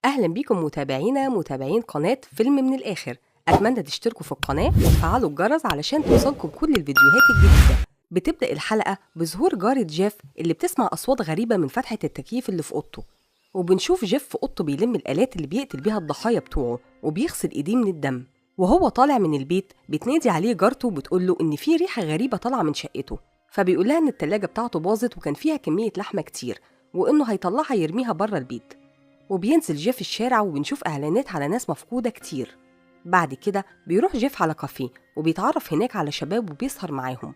أهلا بيكم متابعين قناة فيلم من الآخر. أتمنى تشتركوا في القناة وتفعلوا الجرس علشان توصلكم كل الفيديوهات الجديدة. بتبدأ الحلقة بظهور جارة جيف اللي بتسمع أصوات غريبة من فتحة التكييف اللي في أوضته، وبنشوف جيف في أوضته بيلم الآلات اللي بيقتل بيها الضحايا بتوعه وبيغسل إيديه من الدم. وهو طالع من البيت بتنادي عليه جارته وبتقوله إن في ريحة غريبة طالعة من شقته، فبيقول لها إن التلاجة بتاعته باظت وكان فيها كمية لحمة كتير وإنه هيطلعها يرميها بره البيت. وبينزل جيف الشارع وبنشوف إعلانات على ناس مفقودة كتير. بعد كده بيروح جيف على كافيه وبيتعرف هناك على شباب وبيسهر معاهم،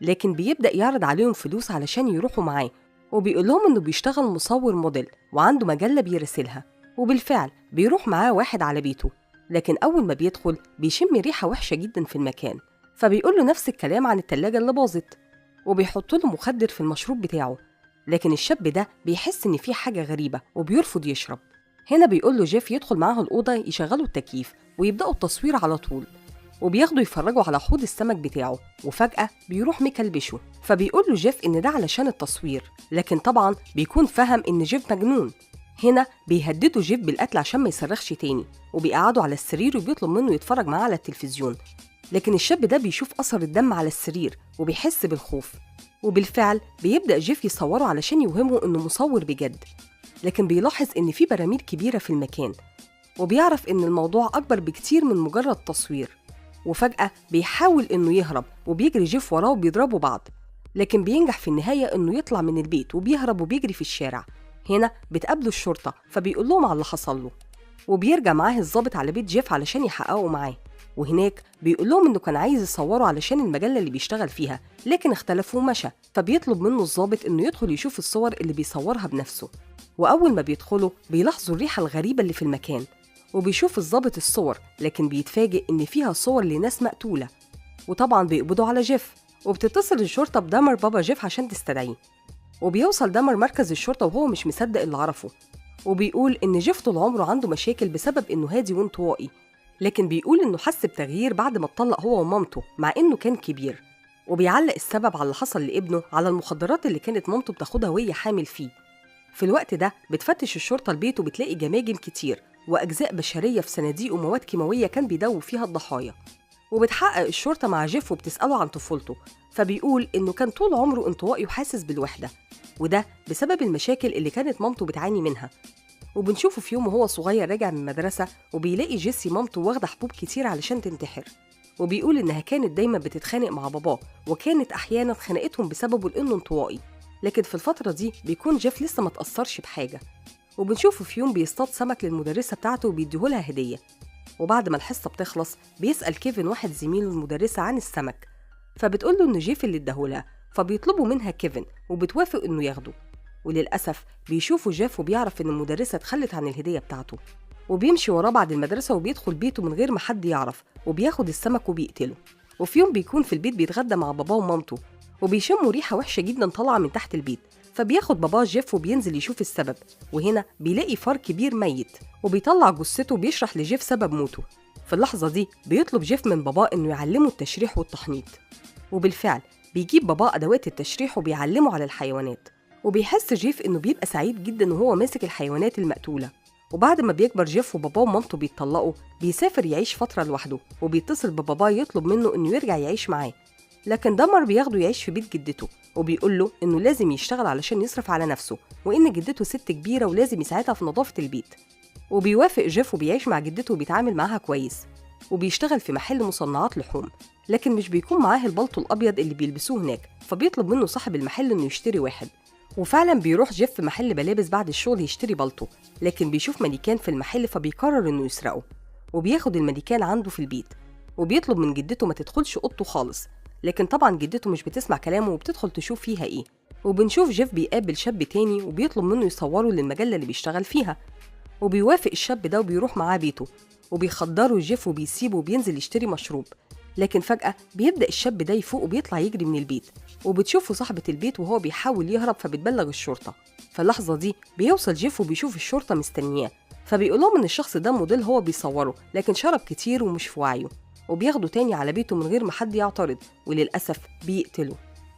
لكن بيبدأ يعرض عليهم فلوس علشان يروحوا معاه، وبيقول لهم إنه بيشتغل مصور موديل وعنده مجلة بيرسلها. وبالفعل بيروح معاه واحد على بيته، لكن أول ما بيدخل بيشم ريحة وحشة جدا في المكان، فبيقول له نفس الكلام عن التلاجة اللي باظت، وبيحط له مخدر في المشروب بتاعه. لكن الشاب ده بيحس إن في حاجة غريبة وبيرفض يشرب. هنا بيقول له جيف يدخل معاه الأوضة يشغلوا التكييف ويبدأوا التصوير على طول، وبياخدوا يفرجوا على حوض السمك بتاعه، وفجأة بيروح مكلبشه. فبيقول له جيف إن ده علشان التصوير، لكن طبعا بيكون فهم إن جيف مجنون. هنا بيهددوا جيف بالقتل عشان ما يصرخش تاني، وبيقعدوا على السرير وبيطلب منه يتفرج معاه على التلفزيون. لكن الشاب ده بيشوف أثر الدم على السرير وبيحس بالخوف، وبالفعل بيبدأ جيف يصوره علشان يوهمه إنه مصور بجد. لكن بيلاحظ إن في براميل كبيرة في المكان، وبيعرف إن الموضوع أكبر بكتير من مجرد تصوير. وفجأة بيحاول إنه يهرب وبيجري جيف وراه وبيضربوا بعض، لكن بينجح في النهاية إنه يطلع من البيت وبيهرب وبيجري في الشارع. هنا بتقابله الشرطة فبيقول لهم على اللي حصل له، وبيرجع معاه الضابط على بيت جيف علشان يحققوا معاه. وهناك بيقول لهم إنه كان عايز يصوره علشان المجلة اللي بيشتغل فيها، لكن اختلفوا ومشى. فبيطلب منه الضابط إنه يدخل يشوف الصور اللي بيصورها بنفسه. وأول ما بيدخلوا بيلاحظوا الريحة الغريبة اللي في المكان، وبيشوف الضابط الصور لكن بيتفاجئ إن فيها صور لناس مقتولة. وطبعا بيقبضوا على جيف، وبتتصل الشرطة بدمر بابا جيف عشان تستدعيه. وبيوصل دمر مركز الشرطة وهو مش مصدق اللي عرفه، وبيقول إن جيف طول عمره عنده مشاكل بسبب إنه هادي وانطوائي، لكن بيقول إنه حس بتغيير بعد ما اتطلق هو ومامته مع إنه كان كبير. وبيعلق السبب على اللي حصل لابنه على المخدرات اللي كانت مامته بتاخدها وهي حامل فيه. في الوقت ده بتفتش الشرطة البيت وبتلاقي جماجم كتير وأجزاء بشرية في صناديق ومواد كيماوية كان بيدوب فيها الضحايا. وبتحقق الشرطة مع جيف وبتسأله عن طفولته، فبيقول إنه كان طول عمره انطوائي وحاسس بالوحدة، وده بسبب المشاكل اللي كانت مامته بتعاني منها. وبنشوفه في يوم وهو صغير راجع من المدرسة وبيلاقي جيسي مامته واخدة حبوب كتير علشان تنتحر، وبيقول إنها كانت دايما بتتخانق مع باباه، وكانت أحيانا خناقتهم بسببه لأنه انطوائي. لكن في الفترة دي بيكون جيف لسه ما تأثرش بحاجة. وبنشوفه في يوم بيصطاد سمك للمدرسة بتاعته وبيديهولها هدية، وبعد ما الحصة بتخلص بيسأل كيفن واحد زميله المدرسة عن السمك، فبتقوله إنه جيف اللي اداهولها، فبيطلبوا منها كيفن وبتوافق إنه ياخده. وللأسف بيشوفوا جيف وبيعرف إن المدرسة اتخلت عن الهدية بتاعته، وبيمشي وراه بعد المدرسة وبيدخل بيته من غير ما حد يعرف، وبياخد السمك وبيقتله. وفي يوم بيكون في البيت بيتغدى مع باباه ومامته، وبيشموا ريحة وحشة جدا طالعة من تحت البيت، فبياخد باباه جيف وبينزل يشوف السبب. وهنا بيلاقي فار كبير ميت، وبيطلع جثته وبيشرح لجيف سبب موته. في اللحظة دي بيطلب جيف من باباه إنه يعلمه التشريح والتحنيط، وبالفعل بيجيب باباه أدوات التشريح وبيعلمه على الحيوانات. وبيحس جيف إنه بيبقى سعيد جدا وهو ماسك الحيوانات المقتولة. وبعد ما بيكبر جيف وباباه ومامته بيتطلقوا بيسافر يعيش فترة لوحده، وبيتصل بباباه يطلب منه إنه يرجع يعيش معاه، لكن دمر بياخده يعيش في بيت جدته، وبيقول له إنه لازم يشتغل علشان يصرف على نفسه، وإن جدته ست كبيرة ولازم يساعدها في نظافة البيت. وبيوافق جيف وبيعيش مع جدته وبيتعامل معاها كويس، وبيشتغل في محل مصنعات لحوم، لكن مش بيكون معاه البلطو الأبيض اللي بيلبسوه هناك، فبيطلب منه صاحب المحل إنه يشتري واحد. وفعلا بيروح جيف في محل ملابس بعد الشغل يشتري بلطو، لكن بيشوف مانيكان في المحل فبيقرر إنه يسرقه، وبياخد المانيكان عنده في البيت، وبيطلب من جدته ما تدخلش أوضته خالص، لكن طبعا جدته مش بتسمع كلامه وبتدخل تشوف فيها إيه. وبنشوف جيف بيقابل شاب تاني وبيطلب منه يصوره للمجلة اللي بيشتغل فيها، وبيوافق الشاب ده وبيروح معاه بيته، وبيخدره جيف وبيسيبه وبينزل يشتري مشروب. لكن فجأة بيبدأ الشاب ده يفوق وبيطلع يجري من البيت، وبتشوفه صاحبة البيت وهو بيحاول يهرب فبتبلغ الشرطة. في اللحظة دي بيوصل جيف وبيشوف الشرطة مستنياه، فبيقولهم إن الشخص ده موديل هو بيصوره لكن شرب كتير ومش في وعيه، وبياخده تاني على بيته من غير ما حد يعترض، وللأسف بيقتله.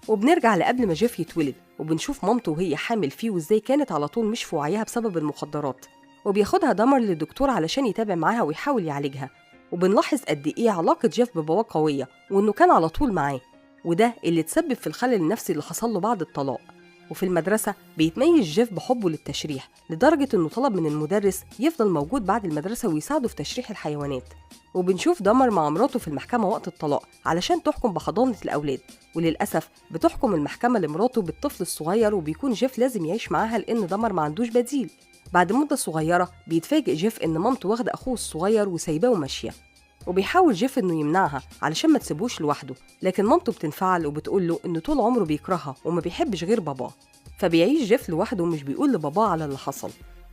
وبنرجع لقبل ما جيف يتولد، وبنشوف مامته وهي حامل فيه وإزاي كانت على طول مش في وعيها بسبب المخدرات. وبياخدها دامر للدكتور علشان يتابع معاها ويحاول يعالجها. وبنلاحظ قد إيه علاقة جيف بباباه قوية وإنه كان على طول معاه، وده اللي تسبب في الخلل النفسي اللي حصل له بعد الطلاق. وفي المدرسة بيتميز جيف بحبه للتشريح لدرجة إنه طلب من المدرس يفضل موجود بعد المدرسة ويساعده في تشريح الحيوانات. وبنشوف دامر مع مراته في المحكمة وقت الطلاق علشان تحكم بحضانة الأولاد، وللأسف بتحكم المحكمة لمراته بالطفل الصغير، وبيكون جيف لازم يعيش معاها لأن دامر ما عندوش بديل. بعد مدة صغيرة بيتفاجئ جيف إن مامته واخدة أخوه الصغير وسايباه وماشية، وبيحاول جيف إنه يمنعها علشان ما تسيبوش لوحده، لكن مامته بتنفعل وبتقول له إنه طول عمره بيكرهها وما بيحبش غير باباه. فبيعيش جيف لوحده ومش بيقول لباباه على اللي حصل.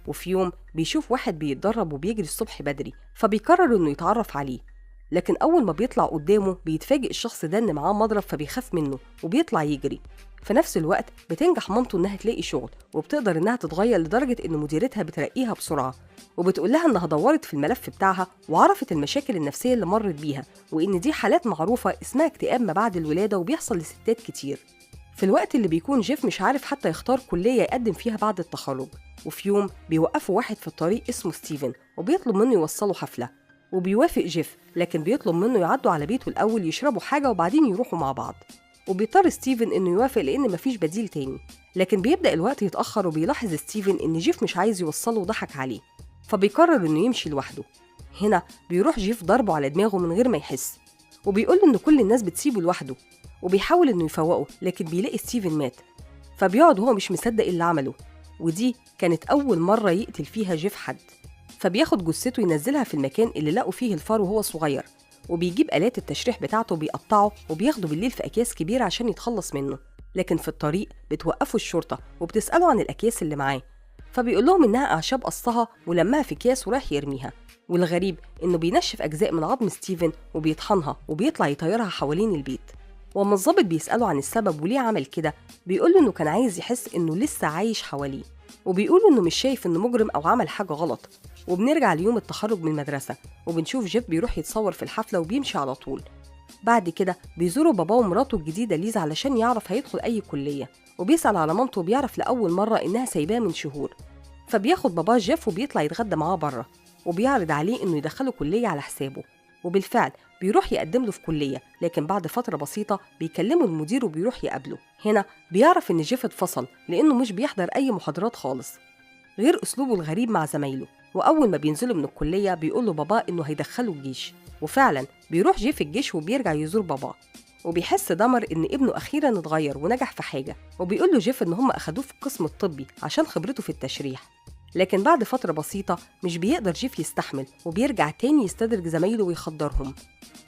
وفي يوم بيشوف واحد بيتدرب وبيجري الصبح بدري، فبيقرر إنه يتعرف عليه، لكن أول ما بيطلع قدامه بيتفاجئ الشخص ده إن معاه مضرب، فبيخاف منه وبيطلع يجري. في نفس الوقت بتنجح مامته إنها تلاقي شغل، وبتقدر إنها تتغير لدرجة إن مديرتها بترقيها بسرعة، وبتقول لها إنها دورت في الملف بتاعها وعرفت المشاكل النفسية اللي مرت بيها، وإن دي حالات معروفة اسمها اكتئاب ما بعد الولادة وبيحصل لستات كتير. في الوقت اللي بيكون جيف مش عارف حتى يختار كلية يقدم فيها بعد التخرج، وفي يوم بيوقفوا واحد في الطريق اسمه ستيفن وبيطلب منه يوصله حفلة، وبيوافق جيف، لكن بيطلب منه يعدوا على بيته الأول يشربوا حاجة وبعدين يروحوا مع بعض. وبيضطر ستيفن إنه يوافق لأن مفيش بديل تاني، لكن بيبدأ الوقت يتأخر وبيلاحظ ستيفن إن جيف مش عايز يوصله وضحك عليه، فبيقرر إنه يمشي لوحده. هنا بيروح جيف ضربه على دماغه من غير ما يحس، وبيقول له إن كل الناس بتسيبه لوحده، وبيحاول إنه يفوقه لكن بيلاقي ستيفن مات. فبيقعد وهو مش مصدق اللي عمله، ودي كانت أول مرة يقتل فيها جيف حد. فبياخد جثته ينزلها في المكان اللي لقوا فيه الفار وهو صغير، وبيجيب آلات التشريح بتاعته بيقطعه وبياخده بالليل في أكياس كبيرة عشان يتخلص منه. لكن في الطريق بتوقفوا الشرطة وبتسأله عن الأكياس اللي معاه، فبيقول لهم إنها أعشاب قصها ولمها في أكياس وراح يرميها. والغريب إنه بينشف أجزاء من عظم ستيفن وبيطحنها وبيطلع يطيرها حوالين البيت. وأما الضابط بيسأله عن السبب وليه عمل كده، بيقول له إنه كان عايز يحس إنه لسه عايش حواليه، وبيقول إنه مش شايف إنه مجرم أو عمل حاجة غلط. وبنرجع ليوم التخرج من المدرسة وبنشوف جيف بيروح يتصور في الحفلة وبيمشي على طول. بعد كده بيزوروا باباه ومراته الجديدة ليزا علشان يعرف هيدخل أي كلية، وبيسأل على مامته وبيعرف لأول مرة إنها سايباه من شهور. فبياخد باباه جيف وبيطلع يتغدى معاه بره، وبيعرض عليه إنه يدخله كلية على حسابه. وبالفعل بيروح يقدم له في كلية، لكن بعد فترة بسيطة بيكلمه المدير وبيروح يقابله. هنا بيعرف إن جيف اتفصل لأنه مش بيحضر أي محاضرات خالص، غير أسلوبه الغريب مع زمايله. وأول ما بينزلوا من الكلية بيقول له باباه إنه هيدخله الجيش، وفعلا بيروح جيف الجيش وبيرجع يزور باباه. وبيحس دامر إن ابنه أخيرا اتغير ونجح في حاجة، وبيقول له جيف إن هم أخدوه في القسم الطبي عشان خبرته في التشريح. لكن بعد فترة بسيطة مش بيقدر جيف يستحمل وبيرجع تاني يستدرج زمايله ويخدرهم،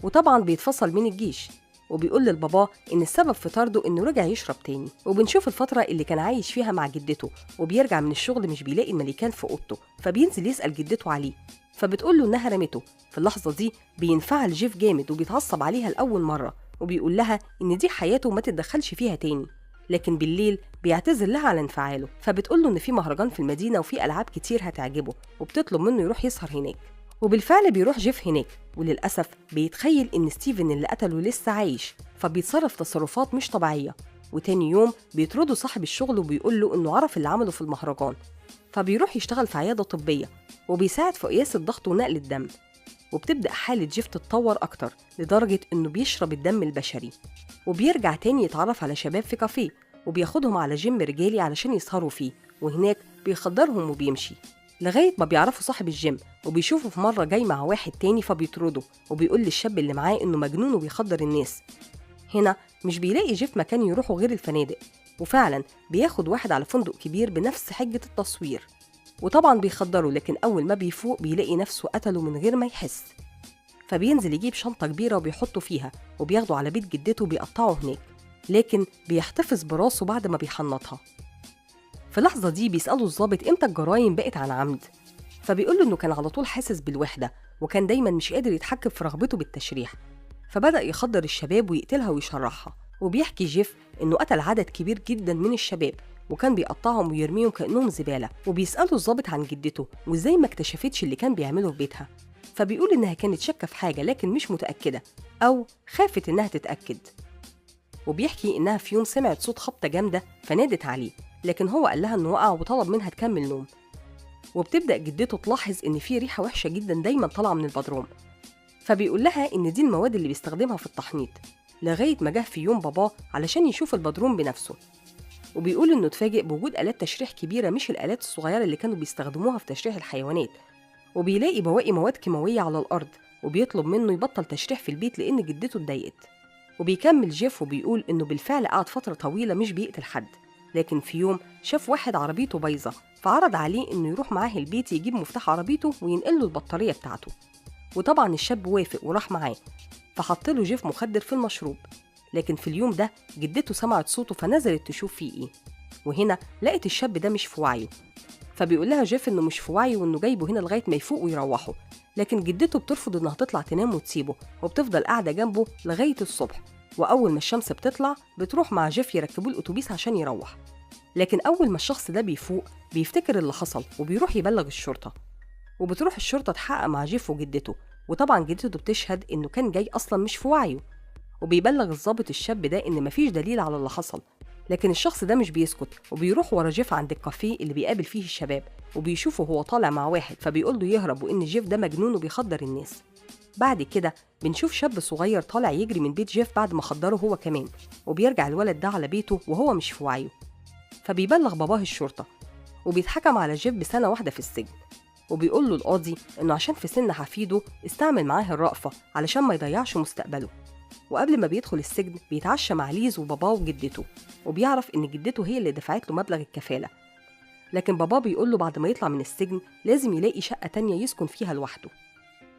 وطبعا بيتفصل من الجيش. وبيقول للبابا إن السبب في طرده إنه رجع يشرب تاني. وبنشوف الفترة اللي كان عايش فيها مع جدته، وبيرجع من الشغل مش بيلاقي الملكان في أوضته، فبينزل يسأل جدته عليه، فبتقول له إنها رمته. في اللحظة دي بينفعل جيف جامد وبيتعصب عليها لأول مرة، وبيقول لها إن دي حياته وما تتدخلش فيها تاني. لكن بالليل بيعتذر لها على انفعاله، فبتقول له إن في مهرجان في المدينة وفي ألعاب كتير هتعجبه، وبتطلب منه يروح يسهر هناك. وبالفعل بيروح جيف هناك، وللأسف بيتخيل إن ستيفن اللي قتله لسه عايش، فبيتصرف تصرفات مش طبيعية. وتاني يوم بيطرده صاحب الشغل وبيقول له إنه عرف اللي عمله في المهرجان، فبيروح يشتغل في عيادة طبية وبيساعد في قياس الضغط ونقل الدم. وبتبدأ حالة جيف تتطور أكتر لدرجة إنه بيشرب الدم البشري. وبيرجع تاني يتعرف على شباب في كافيه وبياخدهم على جيم رجالي علشان يسهروا فيه، وهناك بيخدرهم وبيمشي لغاية ما بيعرفوا صاحب الجيم، وبيشوفوا في مرة جاي مع واحد تاني فبيطرده، وبيقول للشاب اللي معاه إنه مجنون وبيخدر الناس. هنا مش بيلاقي جيف مكان يروحوا غير الفنادق، وفعلا بياخد واحد على فندق كبير بنفس حجة التصوير، وطبعا بيخدره، لكن أول ما بيفوق بيلاقي نفسه قتله من غير ما يحس. فبينزل يجيب شنطة كبيرة وبيحطه فيها وبياخده على بيت جدته وبيقطعه هناك، لكن بيحتفظ براسه بعد ما بيحنطها. في اللحظة دي بيسأله الضابط إمتى الجرايم بقت عن عمد، فبيقول له إنه كان على طول حاسس بالوحدة وكان دايما مش قادر يتحكم في رغبته بالتشريح، فبدأ يخدر الشباب ويقتلها ويشرحها. وبيحكي جيف إنه قتل عدد كبير جدا من الشباب وكان بيقطعهم ويرميهم كأنهم زبالة. وبيسأله الضابط عن جدته وإزاي ما اكتشفتش اللي كان بيعمله في بيتها، فبيقول إنها كانت شاكة في حاجة لكن مش متأكدة أو خافت إنها تتأكد. وبيحكي إنها في يوم سمعت صوت خبطة جامدة فنادت عليه، لكن هو قال لها إنه وقع وطلب منها تكمل نوم. وبتبدأ جدته تلاحظ إن في ريحة وحشة جدا دايما طالعة من البدروم، فبيقول لها إن دي المواد اللي بيستخدمها في التحنيط، لغاية ما جه في يوم باباه علشان يشوف البدروم بنفسه، وبيقول إنه اتفاجئ بوجود آلات تشريح كبيرة مش الآلات الصغيرة اللي كانوا بيستخدموها في تشريح الحيوانات، وبيلاقي بواقي مواد كيماوية على الأرض، وبيطلب منه يبطل تشريح في البيت لأن جدته اتضايقت. وبيكمل جيف وبيقول إنه بالفعل قعد فترة طويلة مش بيقتل حد، لكن في يوم شاف واحد عربيته بايظة، فعرض عليه إنه يروح معاه البيت يجيب مفتاح عربيته وينقله البطارية بتاعته، وطبعا الشاب وافق وراح معاه، فحط له جيف مخدر في المشروب. لكن في اليوم ده جدته سمعت صوته فنزلت تشوف فيه إيه، وهنا لقت الشاب ده مش في وعيه، فبيقول لها جيف إنه مش في وعيه وإنه جايبه هنا لغاية ما يفوق ويروحوا، لكن جدته بترفض إنها تطلع تنام وتسيبه، وبتفضل قاعدة جنبه لغاية الصبح، وأول ما الشمس بتطلع بتروح مع جيف يركبوه الأتوبيس عشان يروح. لكن أول ما الشخص ده بيفوق بيفتكر اللي حصل وبيروح يبلغ الشرطة، وبتروح الشرطة تحقق مع جيف وجدته، وطبعا جدته بتشهد إنه كان جاي أصلا مش في وعيه، وبيبلغ الضابط الشاب ده إن مفيش دليل على اللي حصل. لكن الشخص ده مش بيسكت وبيروح ورا جيف عند الكافيه اللي بيقابل فيه الشباب، وبيشوفه هو طالع مع واحد فبيقول له يهرب وإن جيف ده مجنون وبيخدر الناس. بعد كده بنشوف شاب صغير طالع يجري من بيت جيف بعد ما خدره هو كمان، وبيرجع الولد ده على بيته وهو مش في وعيه، فبيبلغ باباه الشرطة، وبيتحكم على جيف بسنة واحدة في السجن، وبيقول له القاضي إنه عشان في سن حفيده استعمل معاه الرأفة علشان ما يضيعش مستقبله. وقبل ما بيدخل السجن بيتعشى مع ليز وباباه وجدته، وبيعرف إن جدته هي اللي دفعت له مبلغ الكفالة. لكن باباه بيقول له بعد ما يطلع من السجن لازم يلاقي شقة تانية يسكن فيها لوحده.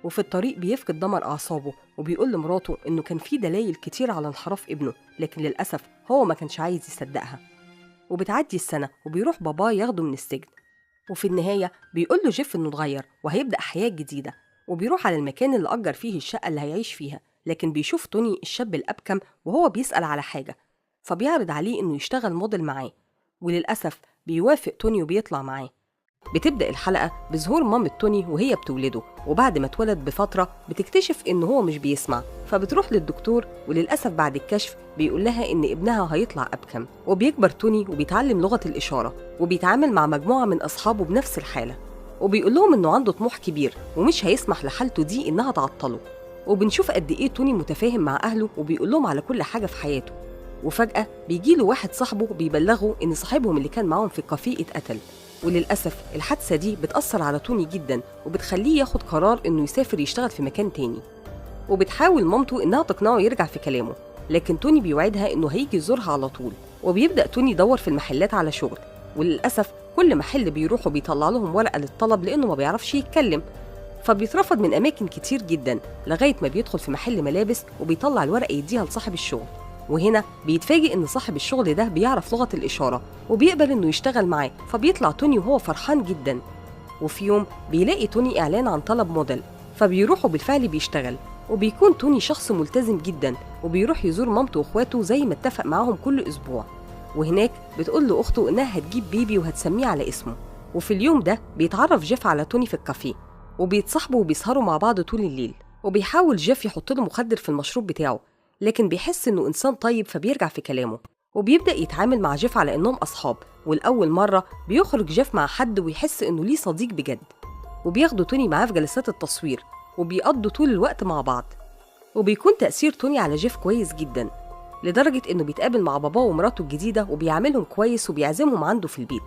وفي الطريق بيفقد دمر أعصابه، وبيقول لمراته إنه كان في دلائل كتير على انحراف ابنه، لكن للأسف هو ما كانش عايز يصدقها. وبتعدي السنة وبيروح باباه ياخده من السجن، وفي النهاية بيقول له جيف إنه اتغير وهيبدأ حياة جديدة، وبيروح على المكان اللي أجر فيه الشقة اللي هيعيش فيها. لكن بيشوف توني الشاب الأبكم وهو بيسأل على حاجة، فبيعرض عليه إنه يشتغل موديل معاه، وللأسف بيوافق توني وبيطلع معاه. بتبدأ الحلقة بظهور مامة توني وهي بتولده، وبعد ما اتولد بفترة بتكتشف إنه هو مش بيسمع، فبتروح للدكتور، وللأسف بعد الكشف بيقول لها إن ابنها هيطلع أبكم. وبيكبر توني وبيتعلم لغة الإشارة، وبيتعامل مع مجموعة من أصحابه بنفس الحالة، وبيقول لهم إنه عنده طموح كبير ومش هيسمح لحالته دي إنها تعطله. وبنشوف قد إيه توني متفاهم مع أهله وبيقول لهم على كل حاجة في حياته. وفجأة بيجيله واحد صاحبه بيبلغه إن صاحبهم اللي كان معاهم في الكافيه اتقتل، وللأسف الحادثة دي بتأثر على توني جدا وبتخليه ياخد قرار إنه يسافر يشتغل في مكان تاني. وبتحاول مامته إنها تقنعه يرجع في كلامه، لكن توني بيوعدها إنه هيجي يزورها على طول. وبيبدأ توني يدور في المحلات على شغل، وللأسف كل محل بيروحوا بيطلع لهم ورقة للطلب لأنه ما بيعرفش يتكلم، فبيترفض من أماكن كتير جدا لغاية ما بيدخل في محل ملابس وبيطلع الورقة يديها لصاحب الشغل. وهنا بيتفاجئ إن صاحب الشغل ده بيعرف لغة الإشارة وبيقبل إنه يشتغل معاه، فبيطلع توني وهو فرحان جدا. وفي يوم بيلاقي توني إعلان عن طلب موديل، فبيروح وبالفعل بيشتغل، وبيكون توني شخص ملتزم جدا وبيروح يزور مامته وإخواته زي ما اتفق معاهم كل أسبوع. وهناك بتقول له أخته إنها هتجيب بيبي وهتسميه على اسمه. وفي اليوم ده بيتعرف جيف على توني في الكافيه، وبيتصاحبوا وبيسهروا مع بعض طول الليل. وبيحاول جيف يحط له مخدر في المشروب بتاعه، لكن بيحس إنه إنسان طيب فبيرجع في كلامه، وبيبدأ يتعامل مع جيف على إنهم أصحاب. والأول مرة بيخرج جيف مع حد ويحس إنه ليه صديق بجد، وبياخدوا توني معاه في جلسات التصوير وبيقضوا طول الوقت مع بعض. وبيكون تأثير توني على جيف كويس جدا، لدرجة إنه بيتقابل مع باباه ومراته الجديدة وبيعاملهم كويس وبيعزمهم عنده في البيت.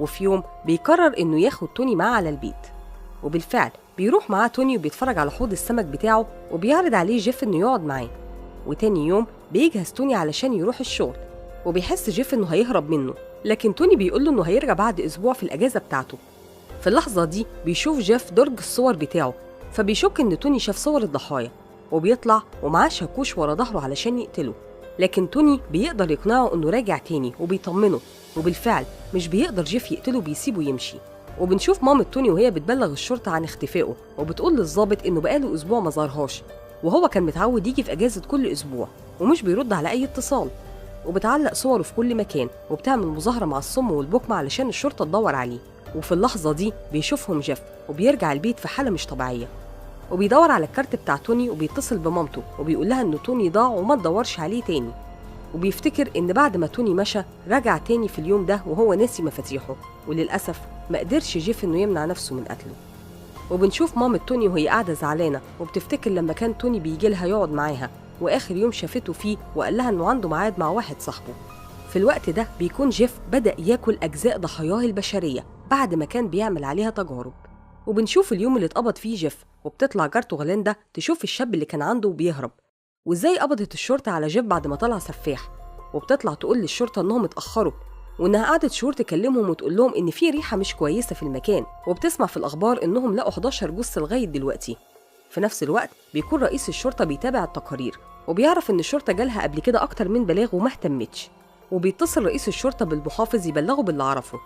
وفي يوم بيقرر إنه ياخد توني معاه على البيت، وبالفعل بيروح معاه توني وبيتفرج على حوض السمك بتاعه، وبيعرض عليه جيف إنه يقعد معاه. وتاني يوم بيجهز توني علشان يروح الشغل، وبيحس جيف إنه هيهرب منه، لكن توني بيقول له إنه هيرجع بعد أسبوع في الأجازة بتاعته. في اللحظة دي بيشوف جيف درج الصور بتاعه، فبيشك إن توني شاف صور الضحايا، وبيطلع ومعاه شاكوش ورا ظهره علشان يقتله. لكن توني بيقدر يقنعه إنه راجع تاني وبيطمنه، وبالفعل مش بيقدر جيف يقتله، بيسيبه يمشي. وبنشوف مامة توني وهي بتبلغ الشرطة عن اختفائه، وبتقول للضابط إنه بقاله أسبوع ما ظهرهاش، وهو كان متعود يجي في أجازة كل أسبوع ومش بيرد على أي اتصال. وبتعلق صوره في كل مكان وبتعمل مظاهرة مع الصم والبكمة علشان الشرطة تدور عليه. وفي اللحظة دي بيشوفهم جيف وبيرجع البيت في حالة مش طبيعية، وبيدور على الكارت بتاع توني وبيتصل بمامته وبيقول لها إن توني ضاع وما تدورش عليه تاني. وبيفتكر إن بعد ما توني مشى رجع تاني في اليوم ده وهو ناسي مفاتيحه، وللأسف ما قدرش جيف إنه يمنع نفسه من قتله. وبنشوف مامة توني وهي قاعدة زعلانة وبتفتكر لما كان توني بيجي لها يقعد معاها، وآخر يوم شافته فيه وقال لها إنه عنده ميعاد مع واحد صاحبه. في الوقت ده بيكون جيف بدأ ياكل أجزاء ضحاياه البشرية بعد ما كان بيعمل عليها تجارب. وبنشوف اليوم اللي اتقبض فيه جيف، وبتطلع جارته غليندا تشوف الشاب اللي كان عنده وبيهرب، وإزاي قبضت الشرطة على جيف بعد ما طلع سفاح. وبتطلع تقول للشرطة إنهم اتأخروا، وإنها قعدت شهور تكلمهم وتقول لهم إن في ريحة مش كويسة في المكان، وبتسمع في الأخبار إنهم لقوا 11 جثة لغاية دلوقتي. في نفس الوقت بيكون رئيس الشرطة بيتابع التقارير، وبيعرف إن الشرطة جالها قبل كده أكتر من بلاغ وما اهتمتش، وبيتصل رئيس الشرطة بالمحافظ يبلغه باللي عرفه،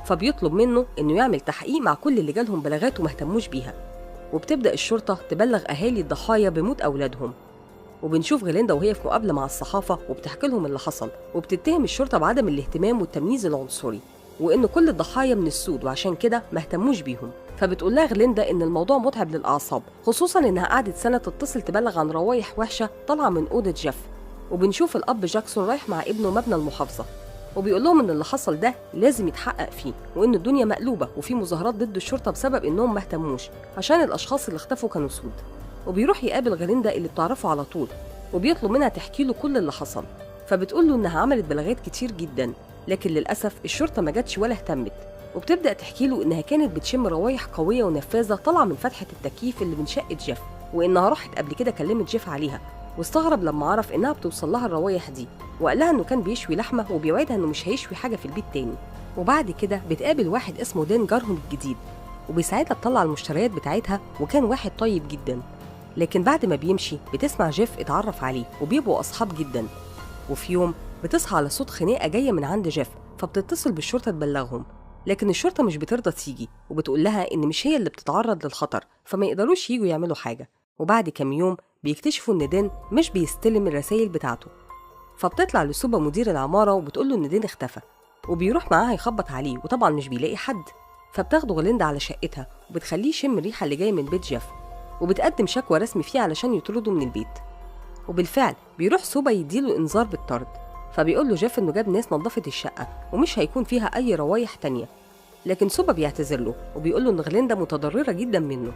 فبيطلب منه إنه يعمل تحقيق مع كل اللي جالهم بلاغات وما اهتموش بيها. وبتبدأ الشرطة تبلغ أهالي الضحايا بموت أولادهم. وبنشوف غليندا وهي في مقابلة مع الصحافة وبتحكي لهم اللي حصل، وبتتهم الشرطة بعدم الاهتمام والتمييز العنصري، وإن كل الضحايا من السود وعشان كده ما اهتموش بيهم. فبتقول لها غليندا إن الموضوع متعب للأعصاب، خصوصاً إنها قعدت سنة تتصل تبلغ عن روايح وحشة طالعة من أوضة جيف. وبنشوف الأب جاكسون رايح مع ابنه مبنى المحافظة، وبيقول لهم إن اللي حصل ده لازم يتحقق فيه، وإن الدنيا مقلوبة وفي مظاهرات ضد الشرطة بسبب إنهم ما اهتموش عشان الأشخاص اللي اختفوا كانوا سود. وبيروح يقابل غليندا اللي بتعرفه على طول، وبيطلب منها تحكي له كل اللي حصل. فبتقول له إنها عملت بلاغات كتير جدا، لكن للأسف الشرطة ما جاتش ولا اهتمت. وبتبدأ تحكي له إنها كانت بتشم روايح قوية ونفاذة طالعة من فتحة التكييف اللي من شقة جيف، وإنها راحت قبل كده كلمت جيف عليها، واستغرب لما عرف إنها بتوصل لها الروايح دي، وقال لها إنه كان بيشوي لحمة وبيوعدها إنه مش هيشوي حاجة في البيت تاني. وبعد كده بتقابل واحد اسمه دين جارهم الجديد، وبيساعدها تطلع المشتريات بتاعتها، وكان واحد طيب جدا. لكن بعد ما بيمشي بتسمع جيف اتعرف عليه وبيبقوا أصحاب جدا. وفي يوم بتصحى على صوت خناقة جاية من عند جيف، فبتتصل بالشرطة تبلغهم، لكن الشرطة مش بترضى تيجي، وبتقول لها إن مش هي اللي بتتعرض للخطر، فما يقدروش ييجوا يعملوا حاجة. وبعد كام يوم بيكتشفوا إن دين مش بيستلم الرسائل بتاعته، فبتطلع لسوبا مدير العمارة وبتقول له إن دين اختفى، وبيروح معاها يخبط عليه وطبعا مش بيلاقي حد. فبتاخده غليندا على شقتها وبتخليه يشم الريحة اللي جاية من بيت جيف، وبتقدم شكوى رسمي فيه علشان يطرده من البيت. وبالفعل بيروح سوبا يديله إنذار بالطرد، فبيقول له جيف إنه جاب ناس نظفت الشقة ومش هيكون فيها أي روايح تانية. لكن سوبا بيعتذر له وبيقول له إن غليندا متضررة جدا منه،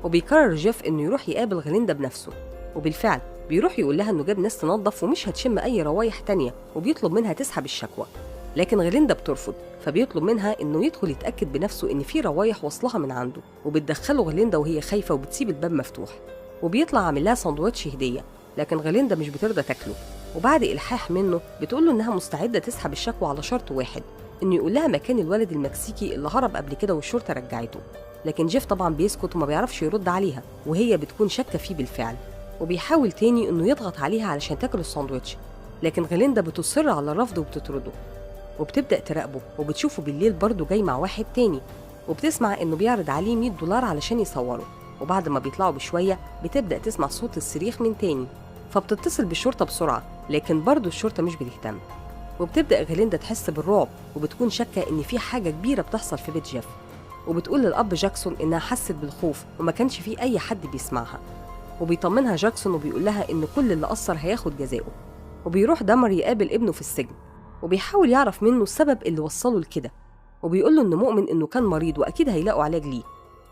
وبيقرر جيف إنه يروح يقابل غليندا بنفسه. وبالفعل بيروح يقول لها إنه جاب ناس تنظف ومش هتشم أي روايح تانية، وبيطلب منها تسحب الشكوى. لكن غليندا بترفض، فبيطلب منها إنه يدخل يتأكد بنفسه إن في روايح وصلها من عنده، وبتدخله غليندا وهي خايفة وبتسيب الباب مفتوح. وبيطلع عامل لها ساندوتش هدية، لكن غليندا مش بترضى تاكله، وبعد إلحاح منه بتقول له إنها مستعدة تسحب الشكوى على شرط واحد، إنه يقول لها مكان الولد المكسيكي اللي هرب قبل كده والشرطة رجعته. لكن جيف طبعا بيسكت وما بيعرفش يرد عليها، وهي بتكون شاكة فيه بالفعل، وبيحاول تاني إنه يضغط عليها علشان تاكل الساندوتش، لكن غليندا بتصر على الرفض وبتطرده. وبتبدأ تراقبه وبتشوفه بالليل برضه جاي مع واحد تاني، وبتسمع إنه بيعرض عليه $100 علشان يصوره. وبعد ما بيطلعوا بشوية بتبدأ تسمع صوت الصريخ من تاني، فبتتصل بالشرطة بسرعة، لكن برضه الشرطة مش بتهتم. وبتبدأ غليندا تحس بالرعب وبتكون شاكة إن في حاجة كبيرة بتحصل في بيت جيف، وبتقول للأب جاكسون إنها حست بالخوف وما كانش في أي حد بيسمعها. وبيطمنها جاكسون وبيقول لها إن كل اللي قصر هياخد جزاؤه. وبيروح دامر يقابل ابنه في السجن، وبيحاول يعرف منه السبب اللي وصله لكده، وبيقول له إنه مؤمن إنه كان مريض وأكيد هيلاقوا علاج ليه.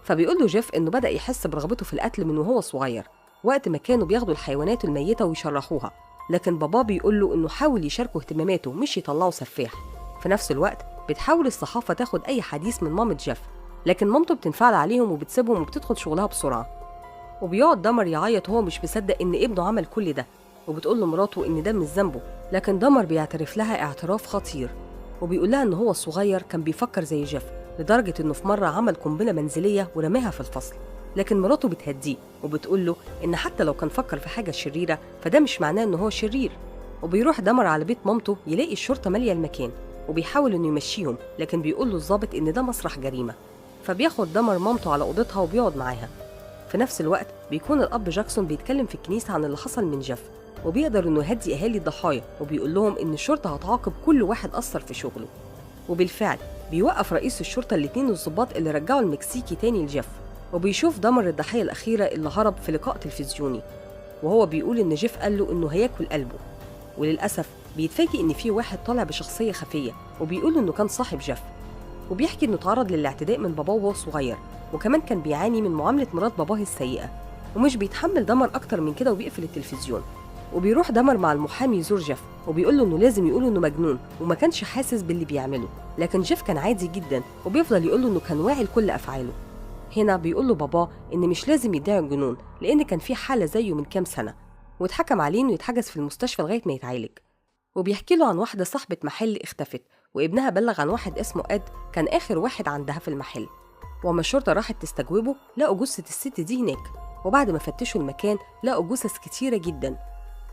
فبيقول له جيف إنه بدأ يحس برغبته في القتل من وهو صغير، وقت ما كانوا بياخدوا الحيوانات الميتة ويشرحوها، لكن باباه بيقول له إنه حاول يشاركه اهتماماته مش يطلعه سفاح. في نفس الوقت بتحاول الصحافة تاخد أي حديث من مامة جيف، لكن مامته بتنفعل عليهم وبتسيبهم وبتدخل شغلها بسرعة. وبيقعد دامر يعيط وهو مش مصدق إن ابنه عمل كل ده، وبتقول له مراته إن ده مش ذنبه، لكن دامر بيعترف لها اعتراف خطير، وبيقول لها إن هو الصغير كان بيفكر زي جيف، لدرجة إنه في مرة عمل قنبلة منزلية ورماها في الفصل. لكن مراته بتهديه وبتقول له إن حتى لو كان فكر في حاجة شريرة فده مش معناه إنه هو شرير. وبيروح دامر على بيت مامته يلاقي الشرطة مالية المكان، وبيحاول إنه يمشيهم، لكن بيقول له الضابط إن ده مسرح جريمة. فبياخد دامر مامته على أوضتها وبيقعد معاها. في نفس الوقت بيكون الأب جاكسون بيتكلم في الكنيسة عن اللي حصل من جيف، وبيقدر إنه يهدي أهالي الضحايا، وبيقول لهم إن الشرطة هتعاقب كل واحد أثر في شغله. وبالفعل بيوقف رئيس الشرطة الاتنين الضباط اللي رجعوا المكسيكي تاني لجيف، وبيشوف دامر الضحية الأخيرة اللي هرب في لقاء تلفزيوني، وهو بيقول إن جيف قال له إنه هياكل قلبه. وللأسف بيتفاجئ إن في واحد طالع بشخصية خفية وبيقول إنه كان صاحب جيف، وبيحكي إنه تعرض للاعتداء من باباه وهو صغير، وكمان كان بيعاني من معاملة مرات باباه السيئة، ومش بيتحمل دمر أكتر من كده وبيقفل التلفزيون. وبيروح دمر مع المحامي يزور جيف وبيقول له إنه لازم يقوله إنه مجنون وما كانش حاسس باللي بيعمله، لكن جيف كان عادي جدا وبيفضل يقول له إنه كان واعي لكل أفعاله. هنا بيقول له باباه إن مش لازم يدعي الجنون لأن كان في حالة زيه من كام سنة واتحكم عليه إنه يتحجز في المستشفى لغاية ما يتعالج. وبيحكي له عن واحدة صاحبة محل اختفت وابنها بلغ عن واحد اسمه إد كان آخر واحد عندها في المحل، وأما الشرطة راحت تستجوبه لقوا جثة الست دي هناك، وبعد ما فتشوا المكان لقوا جثث كتيرة جدا.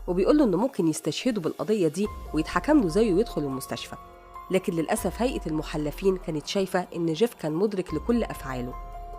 وبيقول له إنه ممكن يستشهدوا بالقضية دي ويتحكم له زيه ويدخل المستشفى، لكن للأسف هيئة المحلفين كانت شايفة إن جيف كان مدرك لكل أفعاله.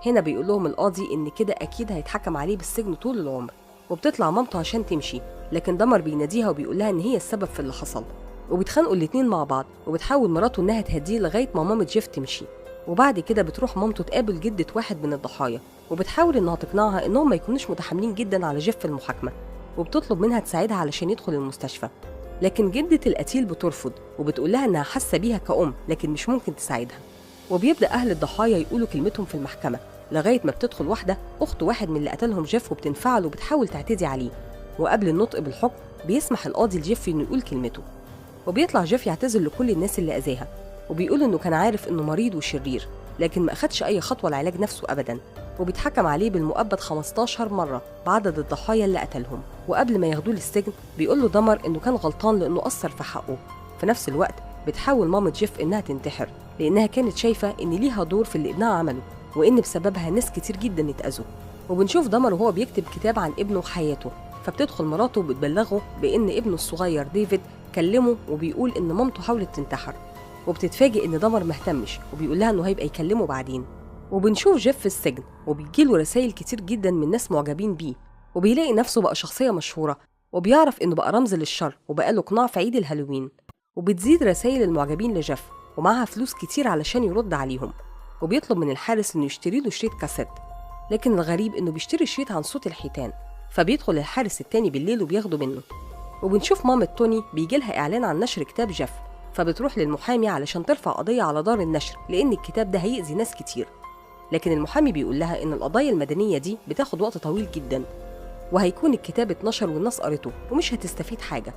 هنا بيقول لهم القاضي إن كده أكيد هيتحكم عليه بالسجن طول العمر. وبتطلع مامته عشان تمشي، لكن دمر بيناديها وبيقول لها إن هي السبب في اللي حصل، وبيتخانقوا الاتنين مع بعض، وبتحاول مراته إنها تهديه لغاية ما مامة جيف تمشي. وبعد كده بتروح مامته تقابل جدة واحد من الضحايا وبتحاول إنها تقنعها إنهم ما يكونوش متحاملين جدا على جيف في المحاكمة، وبتطلب منها تساعدها علشان يدخل المستشفى. لكن جدة القتيل بترفض وبتقول لها إنها حاسة بيها كأم لكن مش ممكن تساعدها. وبيبدأ أهل الضحايا يقولوا كلمتهم في المحكمة لغاية ما بتدخل واحدة أخت واحد من اللي قتلهم جيف وبتنفعل وبتحاول تعتدي عليه، وقبل النطق بالحكم بيسمح القاضي لجيف إنه يقول كلمته. وبيطلع جيف يعتذر لكل الناس اللي أذاها وبيقول إنه كان عارف إنه مريض وشرير لكن ما أخدش أي خطوة لعلاج نفسه أبدا، وبيتحكم عليه بالمؤبد 15 مرة بعدد الضحايا اللي قتلهم. وقبل ما ياخدوه للسجن بيقول له دمر إنه كان غلطان لأنه قصر في حقه. في نفس الوقت بتحاول مامة جيف إنها تنتحر لأنها كانت شايفة إن ليها دور في اللي ابنها عمله وإن بسببها ناس كتير جدا اتأذوا. وبنشوف دمر وهو بيكتب كتاب عن ابنه وحياته، فبتدخل مراته وبتبلغه بإن ابنه الصغير ديفيد كلمه وبيقول إن مامته حاولت تنتحر، وبتتفاجئ إن دمر مهتمش وبيقول لها إنه هيبقى يكلمه بعدين. وبنشوف جيف في السجن وبيجيله رسائل كتير جدا من ناس معجبين بيه، وبيلاقي نفسه بقى شخصية مشهورة وبيعرف إنه بقى رمز للشر وبقى له قناع في عيد الهالوين. وبتزيد رسائل المعجبين لجيف ومعها فلوس كتير علشان يرد عليهم، وبيطلب من الحارس إنه يشتري له شريط كاسيت، لكن الغريب إنه بيشتري شريط عن صوت الحيتان، فبيدخل الحارس التاني بالليل وبياخده منه. وبنشوف مامة توني بيجيلها إعلان عن نشر كتاب جيف، فبتروح للمحامي علشان ترفع قضية على دار النشر لأن الكتاب ده هيأذي ناس كتير، لكن المحامي بيقول لها إن القضايا المدنية دي بتاخد وقت طويل جدا وهيكون الكتاب اتنشر والناس قرته ومش هتستفيد حاجة،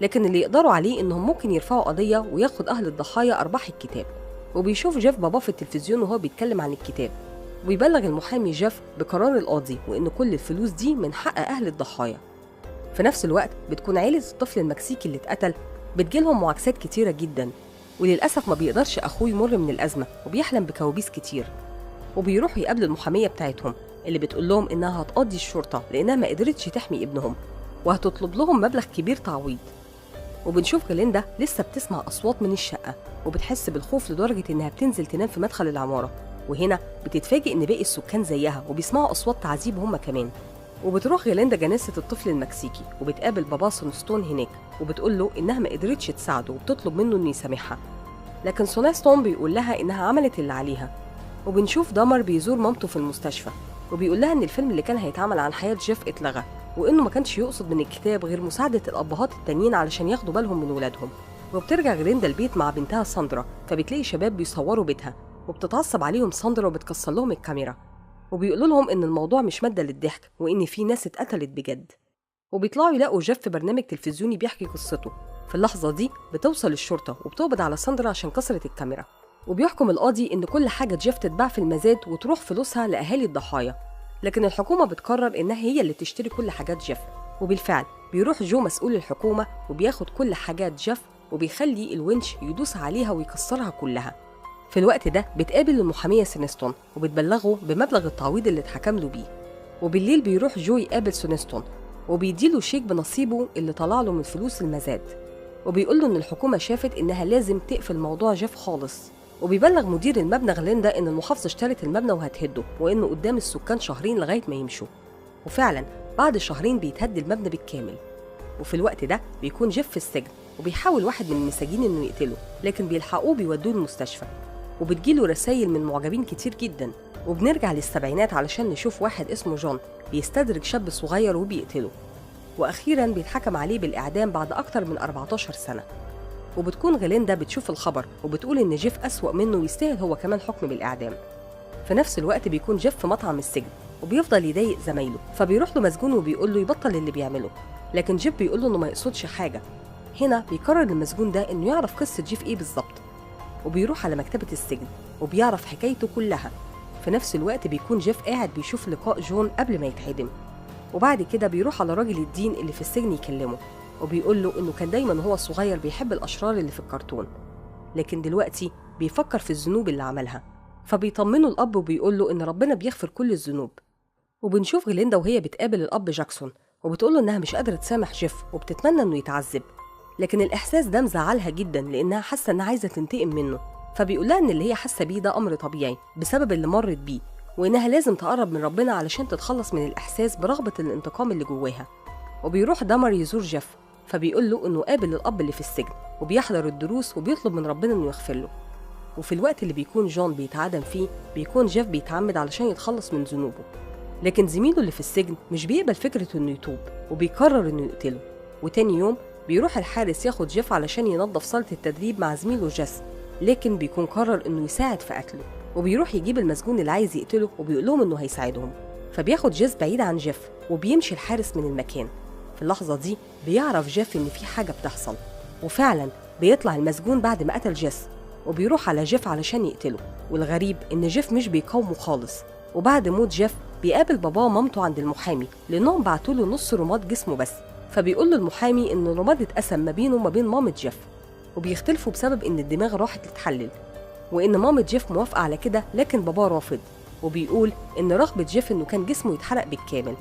لكن اللي يقدروا عليه إنهم ممكن يرفعوا قضية وياخد أهل الضحايا أرباح الكتاب. وبيشوف جيف باباه في التلفزيون وهو بيتكلم عن الكتاب، ويبلغ المحامي جيف بقرار القاضي وإن كل الفلوس دي من حق أهل الضحايا. في نفس الوقت بتكون عيلة الطفل المكسيكي اللي اتقتل بتجيلهم معاكسات كتيرة جدا، وللأسف ما بيقدرش أخوه يمر من الأزمة وبيحلم بكوابيس كتير. وبيروحوا يقابلوا المحامية بتاعتهم اللي بتقول لهم إنها هتقضي الشرطة لأنها ما قدرتش تحمي ابنهم وهتطلب لهم مبلغ كبير تعويض. وبنشوف غليندا لسه بتسمع أصوات من الشقة وبتحس بالخوف لدرجة إنها بتنزل تنام في مدخل العمارة، وهنا بتتفاجئ إن باقي السكان زيها وبيسمعوا أصوات تعذيب هم كمان. وبتروح غليندا جنازة الطفل المكسيكي وبتقابل بابا سونستون هناك وبتقول له إنها ما قدرتش تساعده وبتطلب منه إنه يسامحها، لكن سونستون بيقول لها إنها عملت اللي عليها. وبنشوف دمر بيزور مامته في المستشفى وبيقول لها إن الفيلم اللي كان هيتعمل عن حياة جيف اتلغى وإنه ما كانش يقصد من الكتاب غير مساعدة الأبهات التانيين علشان ياخدوا بالهم من ولادهم. وبترجع غليندا البيت مع بنتها ساندرا، فبتلاقي شباب بيصوروا بيتها وبتتعصب عليهم ساندرا وبتكسر لهم الكاميرا وبيقولوا لهم إن الموضوع مش مادة للضحك وإن في ناس اتقتلت بجد. وبيطلعوا يلاقوا جيف في برنامج تلفزيوني بيحكي قصته. في اللحظة دي بتوصل الشرطة وبتقبض على ساندرا عشان كسرت الكاميرا، وبيحكم القاضي إن كل حاجة جيف تتباع في المزاد وتروح فلوسها لأهالي الضحايا، لكن الحكومة بتقرر إنها هي اللي تشتري كل حاجات جيف. وبالفعل بيروح جو مسؤول الحكومة وبياخد كل حاجات جيف وبيخلي الونش يدوس عليها ويكسرها كلها. في الوقت ده بتقابل المحامية سونستون وبتبلغه بمبلغ التعويض اللي اتحكم له بيه. وبالليل بيروح جو يقابل سونستون وبيديله شيك بنصيبه اللي طلع له من فلوس المزاد، وبيقول له إن الحكومة شافت إنها لازم تقفل موضوع جيف خالص. وبيبلغ مدير المبنى غليندا إن المحافظة اشترت المبنى وهتهده وإنه قدام السكان شهرين لغاية ما يمشوا، وفعلا بعد شهرين بيتهد المبنى بالكامل. وفي الوقت ده بيكون جيف في السجن وبيحاول واحد من المساجين إنه يقتله، لكن بيلحقوه بيودوه المستشفى. وبتجيله رسايل من معجبين كتير جدا. وبنرجع للسبعينات علشان نشوف واحد اسمه جون بيستدرج شاب صغير وبيقتله، وأخيرا بيتحكم عليه بالإعدام بعد أكتر من 14 سنة. وبتكون غليندا بتشوف الخبر وبتقول إن جيف أسوأ منه ويستاهل هو كمان حكم بالإعدام. في نفس الوقت بيكون جيف في مطعم السجن وبيفضل يضايق زمايله، فبيروح له مسجون وبيقول له يبطل اللي بيعمله، لكن جيف بيقول له إنه ما يقصدش حاجة. هنا بيقرر المسجون ده إنه يعرف قصة جيف إيه بالظبط، وبيروح على مكتبة السجن وبيعرف حكايته كلها. في نفس الوقت بيكون جيف قاعد بيشوف لقاء جون قبل ما يتعدم، وبعد كده بيروح على راجل الدين اللي في السجن يكلمه وبيقول له إنه كان دايما هو صغير بيحب الأشرار اللي في الكرتون، لكن دلوقتي بيفكر في الذنوب اللي عملها. فبيطمنه الأب وبيقول له إن ربنا بيغفر كل الذنوب. وبنشوف غليندا وهي بتقابل الأب جاكسون وبتقول له إنها مش قادرة تسامح جيف وبتتمنى إنه يتعذب، لكن الإحساس ده مزعلها جدا لأنها حاسة إنها عايزة تنتقم منه. فبيقول لها إن اللي هي حاسة بيه ده أمر طبيعي بسبب اللي مرت بيه، وإنها لازم تقرب من ربنا علشان تتخلص من الإحساس برغبة الانتقام اللي جواها. وبيروح دامر يزور جيف، فبيقول له إنه قابل الأب اللي في السجن وبيحضر الدروس وبيطلب من ربنا إنه يغفر له. وفي الوقت اللي بيكون جون بيتعدم فيه بيكون جيف بيتعمد علشان يتخلص من ذنوبه، لكن زميله اللي في السجن مش بيقبل فكرة إنه يتوب وبيقرر إنه يقتله. وتاني يوم بيروح الحارس ياخد جيف علشان ينظف صالة التدريب مع زميله جيس، لكن بيكون قرر إنه يساعد في قتله، وبيروح يجيب المسجون اللي عايز يقتله وبيقول لهم إنه هيساعدهم. فبياخد جيس بعيد عن جيف وبيمشي الحارس من المكان. في اللحظة دي بيعرف جيف إن في حاجة بتحصل، وفعلا بيطلع المسجون بعد ما قتل جيس وبيروح على جيف علشان يقتله. والغريب إن جيف مش بيقاومه خالص. وبعد موت جيف بيقابل باباه ومامته عند المحامي لأنهم بعتوله نص رماد جسمه بس، فبيقول له المحامي إن الرماد اتقسم ما بينه وما بين مامة جيف، وبيختلفوا بسبب إن الدماغ راحت تتحلل، وإن مامة جيف موافقة على كده لكن باباه رافض، وبيقول إن رغبة جيف إنه كان جسمه يتحرق بالكامل.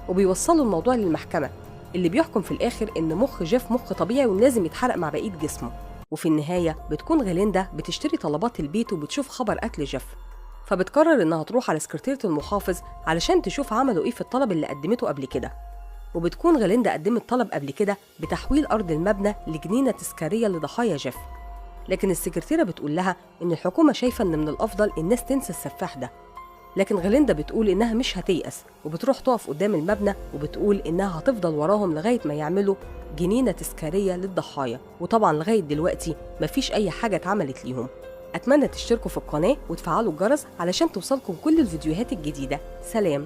وبيوصلوا الموضوع للمحكمة اللي بيحكم في الآخر إن مخ جيف مخ طبيعي ولازم يتحرق مع بقية جسمه. وفي النهاية بتكون غليندا بتشتري طلبات البيت وبتشوف خبر قتل جيف، فبتقرر إنها تروح على سكرتيرة المحافظ علشان تشوف عملوا إيه في الطلب اللي قدمته قبل كده. وبتكون غليندا قدمت طلب قبل كده بتحويل أرض المبنى لجنينة تذكارية لضحايا جيف، لكن السكرتيرة بتقول لها إن الحكومة شايفة إن من الأفضل الناس تنسى السفاح ده. لكن غليندا بتقول إنها مش هتيأس وبتروح تقف قدام المبنى وبتقول إنها هتفضل وراهم لغاية ما يعملوا جنينة تذكارية للضحايا. وطبعا لغاية دلوقتي مفيش أي حاجة اتعملت ليهم. أتمنى تشتركوا في القناة وتفعلوا الجرس علشان توصلكم كل الفيديوهات الجديدة. سلام.